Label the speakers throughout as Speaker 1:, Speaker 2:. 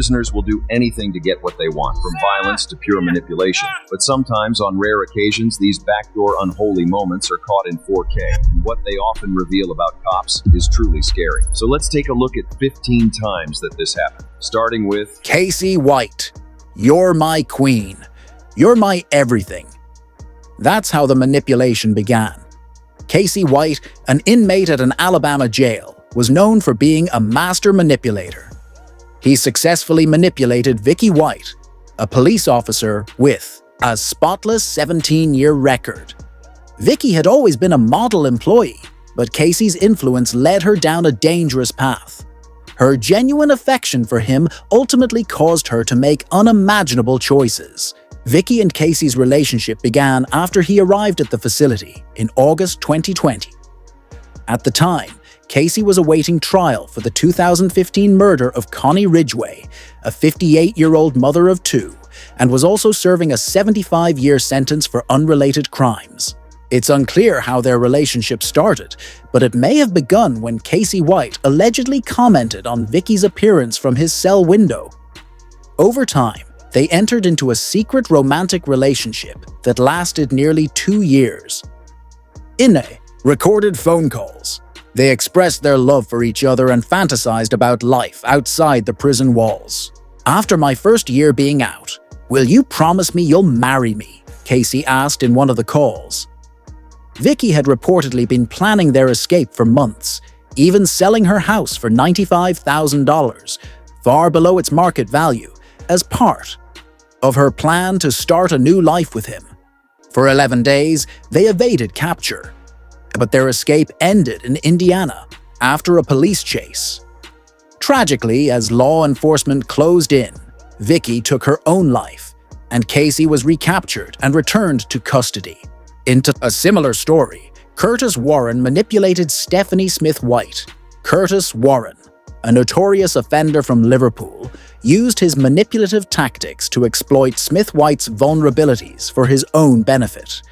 Speaker 1: Prisoners will do anything to get what they want, from violence to pure manipulation. But sometimes, on rare occasions, these backdoor unholy moments are caught in 4K, and what they often reveal about cops is truly scary. So let's take a look at 15 times that this happened, starting with
Speaker 2: Casey White. You're my queen. You're my everything. That's how the manipulation began. Casey White, an inmate at an Alabama jail, was known for being a master manipulator. He successfully manipulated Vicky White, a police officer with a spotless 17-year record. Vicky had always been a model employee, but Casey's influence led her down a dangerous path. Her genuine affection for him ultimately caused her to make unimaginable choices. Vicky and Casey's relationship began after he arrived at the facility in August 2020. At the time, Casey was awaiting trial for the 2015 murder of Connie Ridgway, a 58-year-old mother of two, and was also serving a 75-year sentence for unrelated crimes. It's unclear how their relationship started, but it may have begun when Casey White allegedly commented on Vicky's appearance from his cell window. Over time, they entered into a secret romantic relationship that lasted nearly 2 years. Inmate recorded phone calls. They expressed their love for each other and fantasized about life outside the prison walls. After my first year being out, will you promise me you'll marry me? Casey asked in one of the calls. Vicky had reportedly been planning their escape for months, even selling her house for $95,000, far below its market value, as part of her plan to start a new life with him. For 11 days, they evaded capture, but their escape ended in Indiana after a police chase. Tragically, as law enforcement closed in, Vicky took her own life, and Casey was recaptured and returned to custody. Into a similar story, Curtis Warren manipulated Stephanie Smith White. Curtis Warren, a notorious offender from Liverpool, used his manipulative tactics to exploit Smith White's vulnerabilities for his own benefit.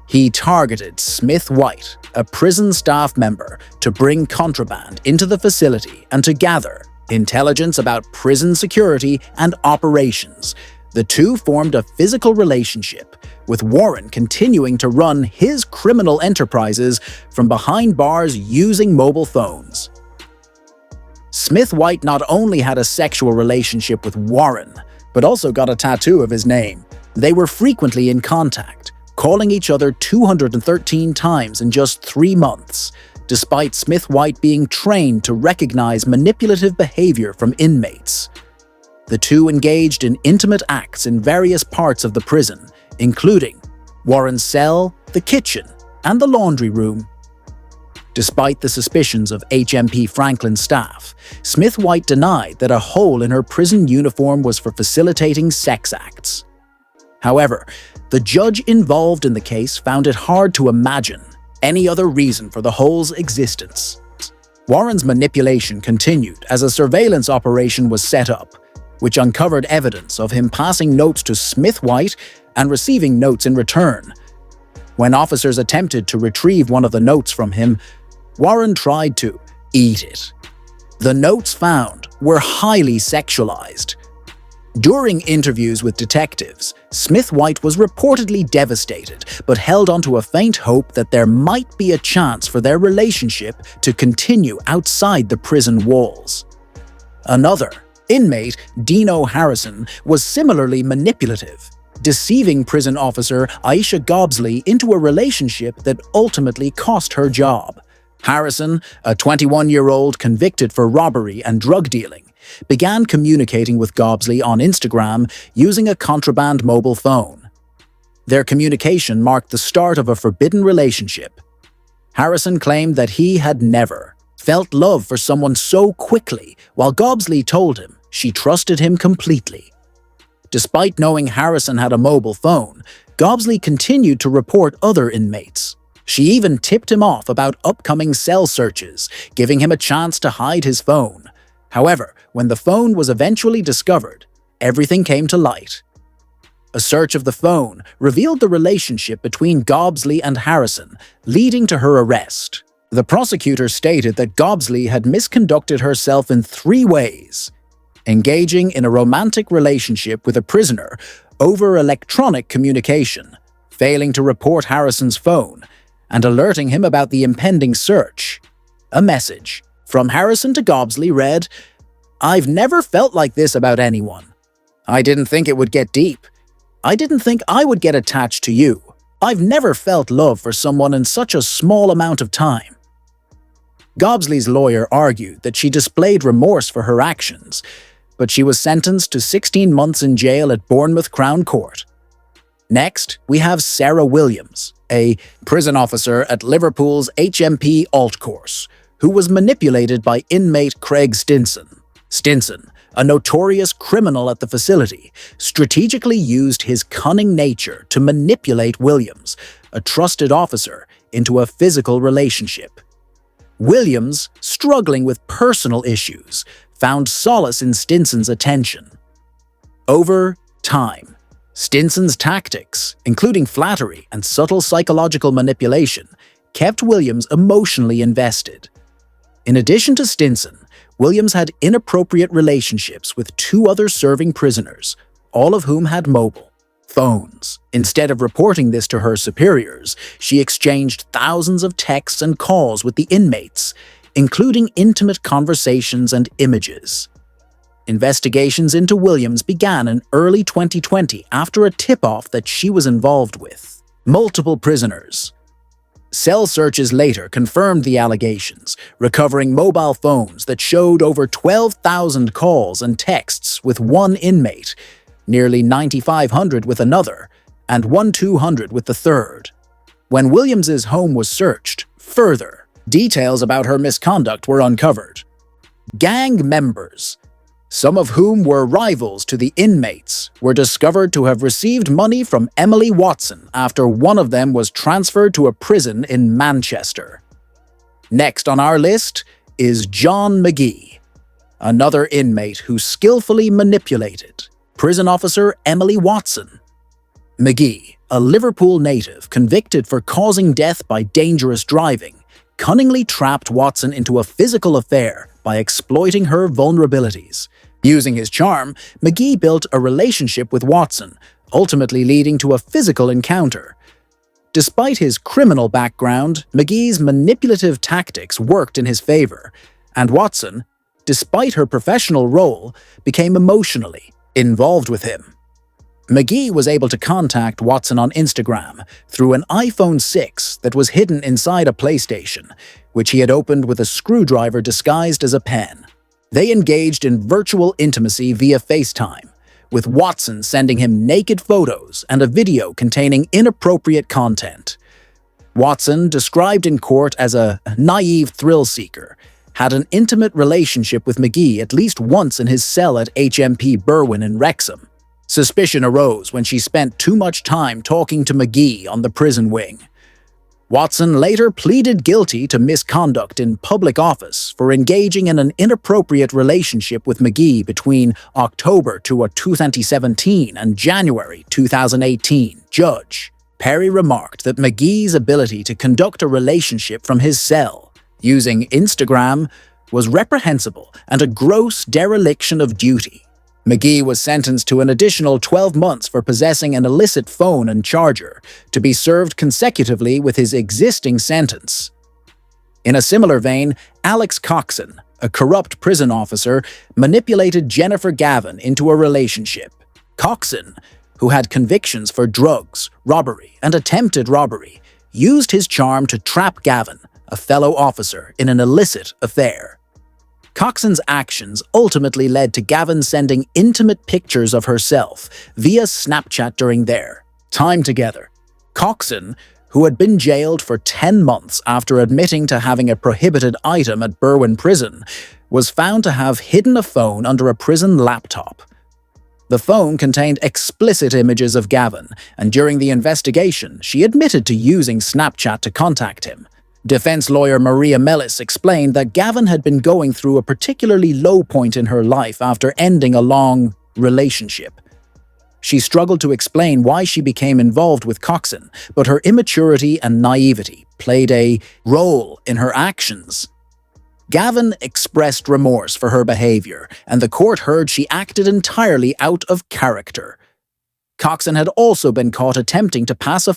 Speaker 2: He targeted Smith White, a prison staff member, to bring contraband into the facility and to gather intelligence about prison security and operations. The two formed a physical relationship, with Warren continuing to run his criminal enterprises from behind bars using mobile phones. Smith White not only had a sexual relationship with Warren, but also got a tattoo of his name. They were frequently in contact, calling each other 213 times in just 3 months, despite Smith White being trained to recognize manipulative behavior from inmates. The two engaged in intimate acts in various parts of the prison, including Warren's cell, the kitchen, and the laundry room. Despite the suspicions of HMP Franklin's staff, Smith White denied that a hole in her prison uniform was for facilitating sex acts. However, the judge involved in the case found it hard to imagine any other reason for the hole's existence. Warren's manipulation continued as a surveillance operation was set up, which uncovered evidence of him passing notes to Smith White and receiving notes in return. When officers attempted to retrieve one of the notes from him, Warren tried to eat it. The notes found were highly sexualized. During interviews with detectives, Smith White was reportedly devastated, but held onto a faint hope that there might be a chance for their relationship to continue outside the prison walls. Another inmate, Dino Harrison, was similarly manipulative, deceiving prison officer Aisha Gobsley into a relationship that ultimately cost her job. Harrison, a 21-year-old convicted for robbery and drug dealing, began communicating with Gobsley on Instagram using a contraband mobile phone. Their communication marked the start of a forbidden relationship. Harrison claimed that he had never felt love for someone so quickly, while Gobsley told him she trusted him completely. Despite knowing Harrison had a mobile phone, Gobsley continued to report other inmates. She even tipped him off about upcoming cell searches, giving him a chance to hide his phone. However, when the phone was eventually discovered, everything came to light. A search of the phone revealed the relationship between Gobsley and Harrison, leading to her arrest. The prosecutor stated that Gobsley had misconducted herself in 3 ways. engaging in a romantic relationship with a prisoner over electronic communication, failing to report Harrison's phone, and alerting him about the impending search. A message from Harrison to Gobsley read, "I've never felt like this about anyone. I didn't think it would get deep. I didn't think I would get attached to you. I've never felt love for someone in such a small amount of time." Gobsley's lawyer argued that she displayed remorse for her actions, but she was sentenced to 16 months in jail at Bournemouth Crown Court. Next, we have Sarah Williams, a prison officer at Liverpool's HMP Alt Course, who was manipulated by inmate Craig Stinson. Stinson, a notorious criminal at the facility, strategically used his cunning nature to manipulate Williams, a trusted officer, into a physical relationship. Williams, struggling with personal issues, found solace in Stinson's attention. Over time, Stinson's tactics, including flattery and subtle psychological manipulation, kept Williams emotionally invested. In addition to Stinson, Williams had inappropriate relationships with 2 other serving prisoners, all of whom had mobile phones. Instead of reporting this to her superiors, she exchanged thousands of texts and calls with the inmates, including intimate conversations and images. Investigations into Williams began in early 2020 after a tip-off that she was involved with multiple prisoners. Cell searches later confirmed the allegations, recovering mobile phones that showed over 12,000 calls and texts with one inmate, nearly 9,500 with another, and 1,200 with the third. When Williams's home was searched, further details about her misconduct were uncovered. Gang members, some of whom were rivals to the inmates, were discovered to have received money from Emily Watson after one of them was transferred to a prison in Manchester. Next on our list is John McGee, another inmate who skillfully manipulated prison officer Emily Watson. McGee, a Liverpool native convicted for causing death by dangerous driving, cunningly trapped Watson into a physical affair by exploiting her vulnerabilities. Using his charm, McGee built a relationship with Watson, ultimately leading to a physical encounter. Despite his criminal background, McGee's manipulative tactics worked in his favor, and Watson, despite her professional role, became emotionally involved with him. McGee was able to contact Watson on Instagram through an iPhone 6 that was hidden inside a PlayStation, which he had opened with a screwdriver disguised as a pen. They engaged in virtual intimacy via FaceTime, with Watson sending him naked photos and a video containing inappropriate content. Watson, described in court as a naive thrill-seeker, had an intimate relationship with McGee at least once in his cell at HMP Berwyn in Wrexham. Suspicion arose when she spent too much time talking to McGee on the prison wing. Watson later pleaded guilty to misconduct in public office for engaging in an inappropriate relationship with McGee between October 2017 and January 2018. Judge Perry remarked that McGee's ability to conduct a relationship from his cell using Instagram was reprehensible and a gross dereliction of duty. McGee was sentenced to an additional 12 months for possessing an illicit phone and charger, to be served consecutively with his existing sentence. In a similar vein, Alex Coxin, a corrupt prison officer, manipulated Jennifer Gavin into a relationship. Coxin, who had convictions for drugs, robbery, and attempted robbery, used his charm to trap Gavin, a fellow officer, in an illicit affair. Coxin's actions ultimately led to Gavin sending intimate pictures of herself via Snapchat during their time together. Coxin, who had been jailed for 10 months after admitting to having a prohibited item at Berwyn Prison, was found to have hidden a phone under a prison laptop. The phone contained explicit images of Gavin, and during the investigation, she admitted to using Snapchat to contact him. Defense lawyer Maria Mellis explained that Gavin had been going through a particularly low point in her life after ending a long relationship. She struggled to explain why she became involved with Coxin, but her immaturity and naivety played a role in her actions. Gavin expressed remorse for her behavior, and the court heard she acted entirely out of character. Coxin had also been caught attempting to pass a